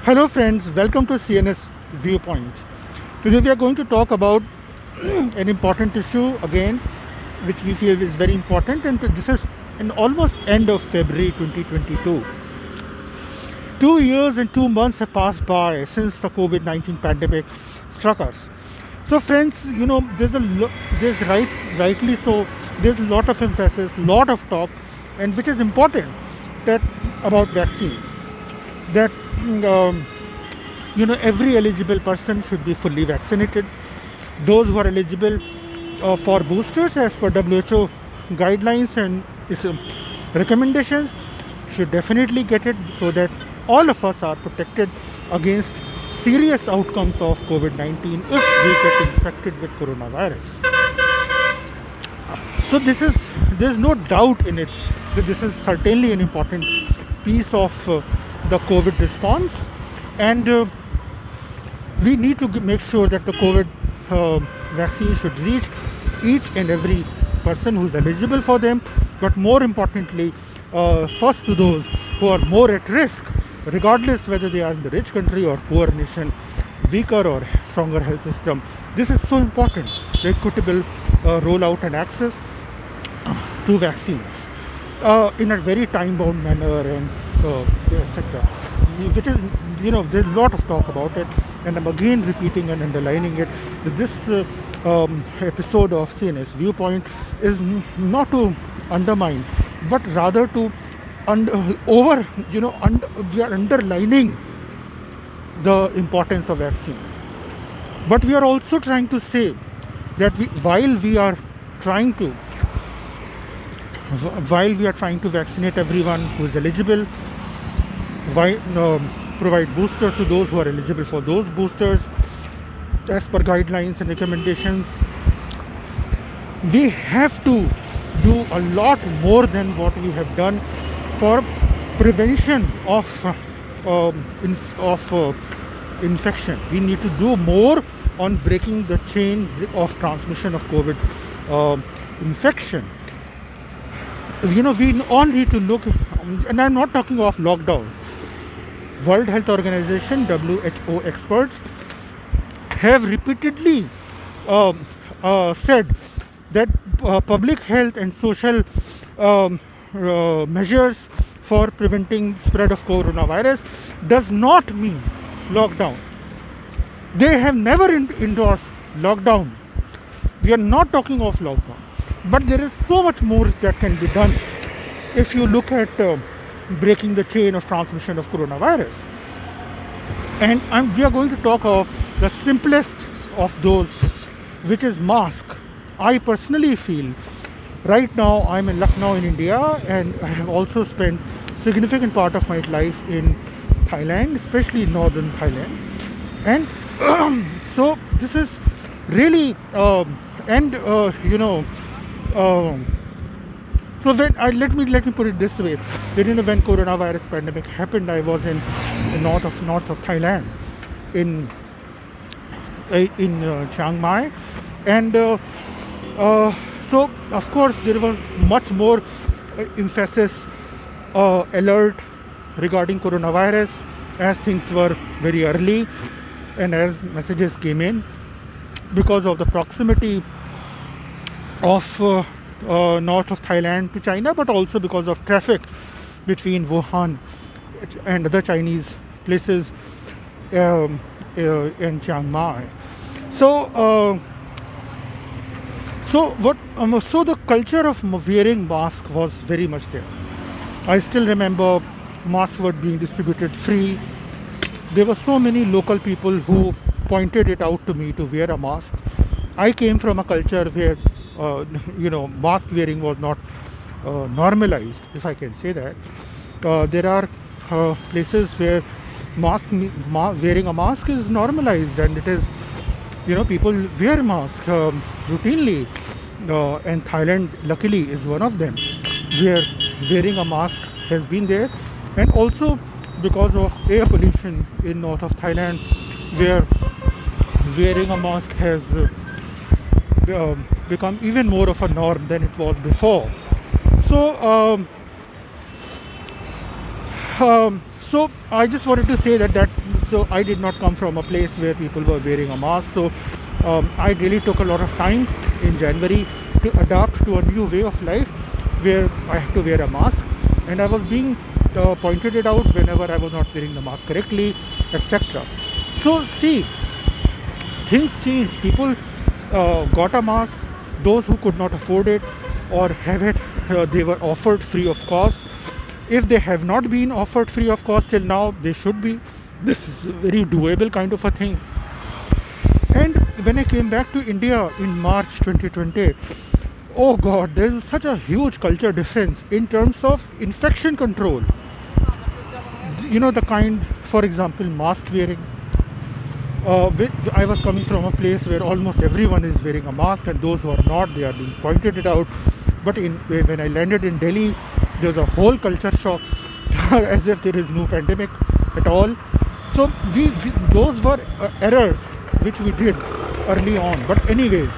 Hello, friends. Welcome to CNS Viewpoint. Today, we are going to talk about an important issue again, which we feel is very important. And this is in almost end of February 2022. 2 years and 2 months have passed by since the COVID-19 pandemic struck us. So, friends, rightly so. There's a lot of emphasis, lot of talk, and which is important that about vaccines. That every eligible person should be fully vaccinated. Those who are eligible for boosters as per WHO guidelines and its recommendations should definitely get it, so that all of us are protected against serious outcomes of COVID-19 if we get infected with coronavirus. So there's no doubt in it that this is certainly an important piece of the COVID response, and we need to make sure that the COVID vaccine should reach each and every person who's eligible for them, but more importantly, first to those who are more at risk, regardless whether they are in the rich country or poor nation, weaker or stronger health system. This is so important, the equitable rollout and access to vaccines in a very time-bound manner, and etc. Which is, there's a lot of talk about it, and I'm again repeating and underlining it, that this episode of CNS Viewpoint is not to undermine, but rather to we are underlining the importance of vaccines. But we are also trying to say that while we are trying to vaccinate everyone who is eligible, provide boosters to those who are eligible for those boosters as per guidelines and recommendations, we have to do a lot more than what we have done for prevention of infection. We need to do more on breaking the chain of transmission of COVID infection. We all need to look, and I'm not talking of lockdown. World Health Organization, WHO experts have repeatedly said that public health and social measures for preventing spread of coronavirus does not mean lockdown. They have never endorsed lockdown. We are not talking of lockdown, but there is so much more that can be done if you look at breaking the chain of transmission of coronavirus. And we are going to talk of the simplest of those, which is mask. I personally feel, right now I'm in Lucknow in India, and I have also spent significant part of my life in Thailand, especially northern Thailand. And so this is really so let me put it this way: that when coronavirus pandemic happened, I was in the north of Thailand, in Chiang Mai, and so of course there was much more emphasis, alert regarding coronavirus, as things were very early and as messages came in, because of the proximity of north of Thailand to China, but also because of traffic between Wuhan and other Chinese places in Chiang Mai. So the culture of wearing mask was very much there. I still remember masks were being distributed free. There were so many local people who pointed it out to me to wear a mask. I came from a culture where mask wearing was not normalized, if I can say that. There are places where wearing a mask is normalized, and it is, people wear masks routinely, and Thailand luckily is one of them where wearing a mask has been there. And also because of air pollution in north of Thailand, where wearing a mask has become even more of a norm than it was before. So So I just wanted to say that so I did not come from a place where people were wearing a mask. So I really took a lot of time in January to adapt to a new way of life where I have to wear a mask, and I was being pointed it out whenever I was not wearing the mask correctly, etc. So see, things changed. People got a mask. Those who could not afford it or have it, they were offered free of cost. If they have not been offered free of cost till now, they should be. This is a very doable kind of a thing. And when I came back to India in March 2020, oh God, there is such a huge culture difference in terms of infection control. You know, the kind, for example, mask wearing. I was coming from a place where almost everyone is wearing a mask, and those who are not, they are being pointed it out. But when I landed in Delhi, there was a whole culture shock, as if there is no pandemic at all. So those were errors which we did early on. But anyways,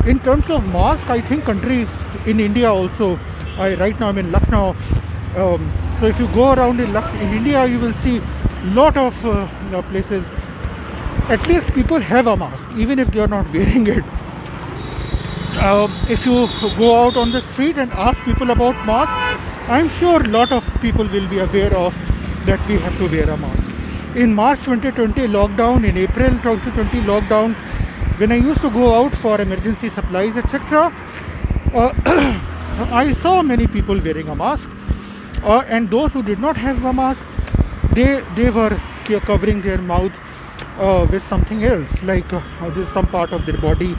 in terms of mask, I think country in India also. Right now I'm in Lucknow. So if you go around in India, you will see lot of places. At least people have a mask, even if they are not wearing it. If you go out on the street and ask people about masks, I'm sure a lot of people will be aware of that we have to wear a mask. In March 2020 lockdown, in April 2020 lockdown, when I used to go out for emergency supplies, etc., I saw many people wearing a mask, and those who did not have a mask, they were covering their mouth with something else, like this some part of their body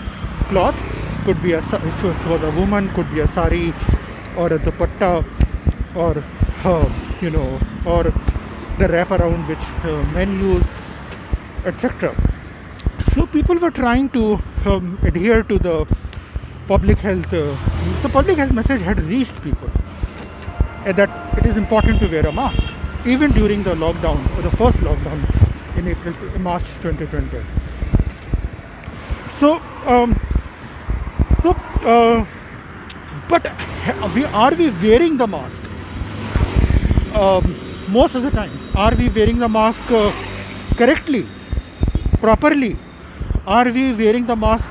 cloth. Could be if it was a woman, could be a sari or a dupatta, or or the wraparound which men use, etc. So people were trying to adhere to the public health. The public health message had reached people that it is important to wear a mask, even during the lockdown, or the first lockdown in March 2020. But are we wearing the mask? Most of the times, are we wearing the mask correctly, properly? Are we wearing the mask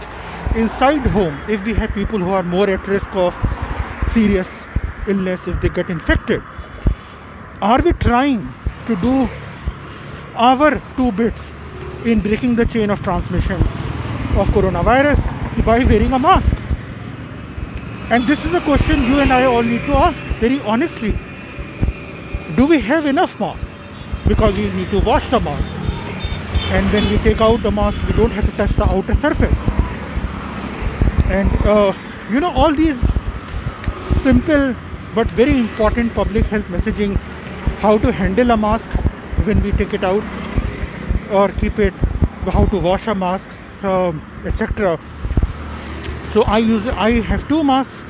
inside home if we have people who are more at risk of serious illness if they get infected? Are we trying to do our two bits in breaking the chain of transmission of coronavirus by wearing a mask? And this is a question you and I all need to ask very honestly. Do we have enough masks? Because we need to wash the mask, and when we take out the mask, we don't have to touch the outer surface. And all these simple but very important public health messaging, how to handle a mask when we take it out or keep it, how to wash a mask, etc. So I have two masks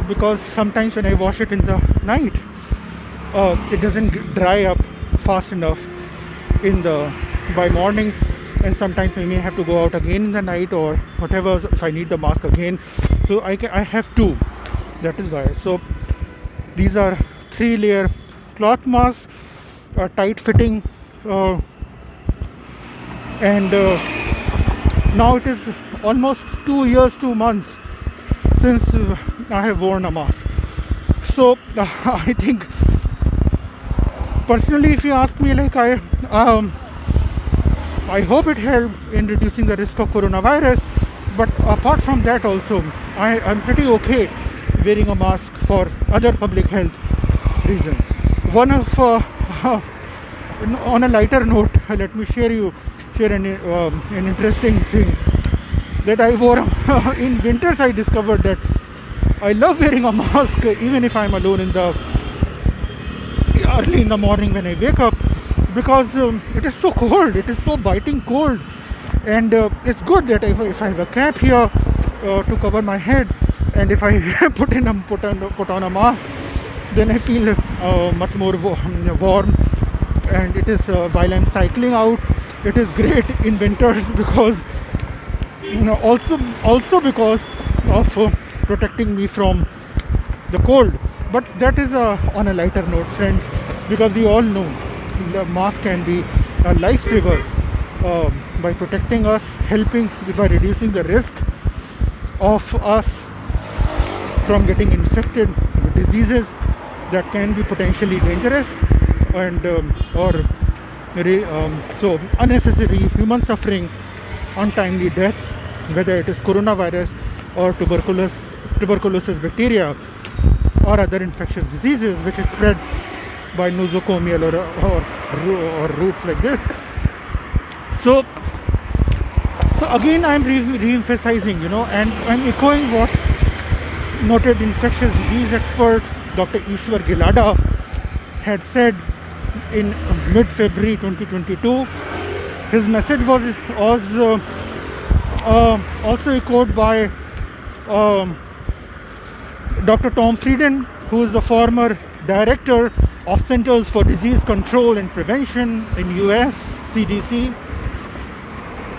because sometimes when I wash it in the night, it doesn't dry up fast enough by morning, and sometimes I may have to go out again in the night or whatever if I need the mask again. So I have two. That is why. So these are 3-layer cloth masks, tight fitting, and now it is almost 2 years, 2 months since I have worn a mask. So I think personally, if you ask me, like I hope it helped in reducing the risk of coronavirus. But apart from that, also I'm pretty okay wearing a mask for other public health reasons. One of on a lighter note, let me share an interesting thing that I wore in winters. I discovered that I love wearing a mask even if I'm alone early in the morning when I wake up, because it is so cold. It is so biting cold, and it's good that if I have a cap here to cover my head, and if I put on a mask, then I feel much more warm. And it is while I'm cycling out, it is great in winters because also because of protecting me from the cold. But that is on a lighter note, friends. because we all know the mask can be a lifesaver by protecting us, helping by reducing the risk of us from getting infected with diseases that can be potentially dangerous and so unnecessary human suffering, untimely deaths, whether it is coronavirus or tuberculosis bacteria or other infectious diseases which is spread by nosocomial or roots like this. So again I'm re-emphasizing, and I'm echoing what noted infectious disease expert Dr. Ishwar Gilada had said in mid-February 2022. His message was also echoed by Dr. Tom Frieden, who is the former director of Centers for Disease Control and Prevention in US CDC,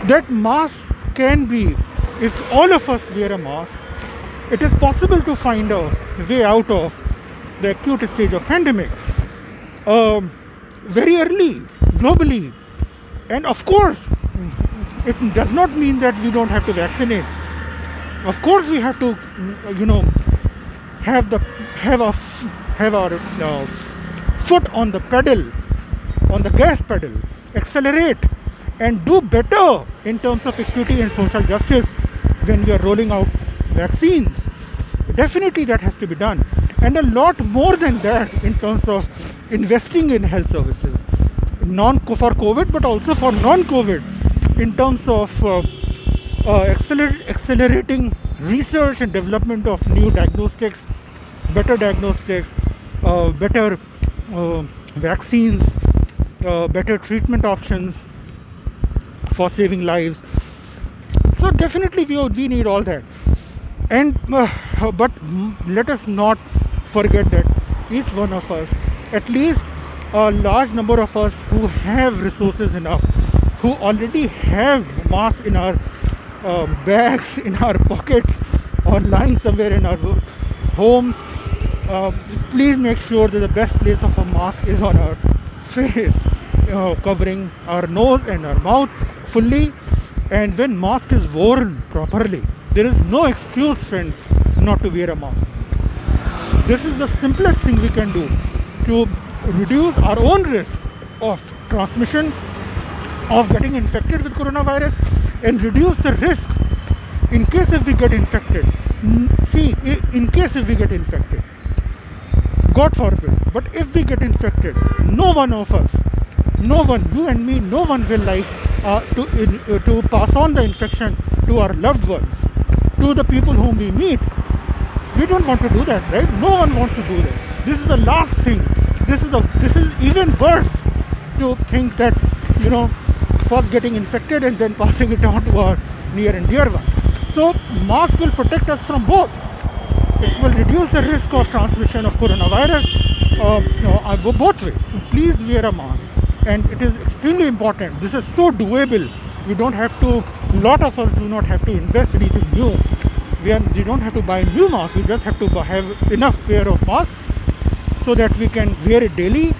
that masks can be, if all of us wear a mask, it is possible to find a way out of the acute stage of pandemic very early globally. And of course, it does not mean that we don't have to vaccinate. Of course, we have to, have our foot on the pedal, on the gas pedal, accelerate, and do better in terms of equity and social justice when we are rolling out vaccines. Definitely, that has to be done, and a lot more than that in terms of investing in health services, for COVID, but also for non-COVID, in terms of accelerating research and development of new diagnostics, better vaccines, better treatment options for saving lives. So definitely we need all that. And but let us not forget that each one of us, at least a large number of us who have resources enough, who already have masks in our bags, in our pockets, or lying somewhere in our homes, please make sure that the best place of a mask is on our face, covering our nose and our mouth fully. And when mask is worn properly, there is no excuse, friends, not to wear a mask. This is the simplest thing we can do to reduce our own risk of transmission, of getting infected with coronavirus, and reduce the risk in case if we get infected. See, in case if we get infected, God forbid, but if we get infected, no one of us, no one, you and me, no one will like to pass on the infection to our loved ones, to the people whom we meet. We don't want to do that, right? No one wants to do that. This is the last thing. This is even worse to think that, first getting infected and then passing it on to our near and dear one. So mask will protect us from both. It will reduce the risk of transmission of coronavirus both ways. So please wear a mask. And it is extremely important. This is so doable. We don't have to, lot of us do not have to invest in anything new. We don't have to buy new masks. We just have to have enough pair of masks so that we can wear it daily.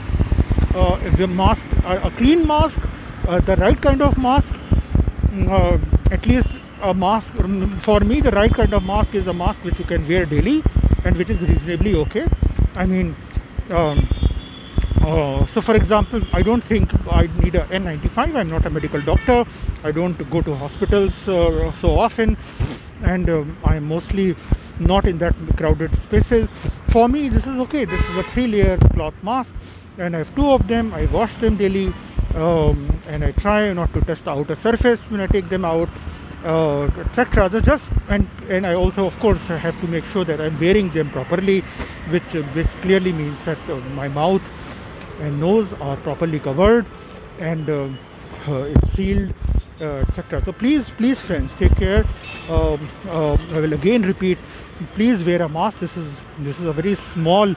If the mask, a clean mask, the right kind of mask, at least a mask, for me the right kind of mask is a mask which you can wear daily and which is reasonably okay. I mean, so for example, I don't think I need a N95. I'm not a medical doctor. I don't go to hospitals so often, and I'm mostly not in that crowded spaces. For me, this is okay. This is a 3-layer cloth mask, and I have 2 of them. I wash them daily, and I try not to touch the outer surface when I take them out, etc. So just and I also, of course, have to make sure that I'm wearing them properly, which clearly means that my mouth and nose are properly covered and it's sealed, etc. So please friends, take care. I will again repeat, please wear a mask. This is a very small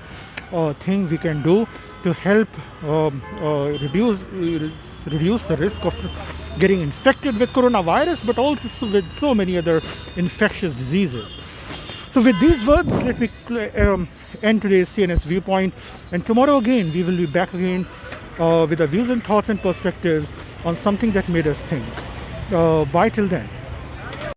thing we can do to help reduce the risk of getting infected with coronavirus, but also with so many other infectious diseases. So with these words, let me end today's CNS Viewpoint, and tomorrow again we will be back again with our views and thoughts and perspectives on something that made us think. Bye till then.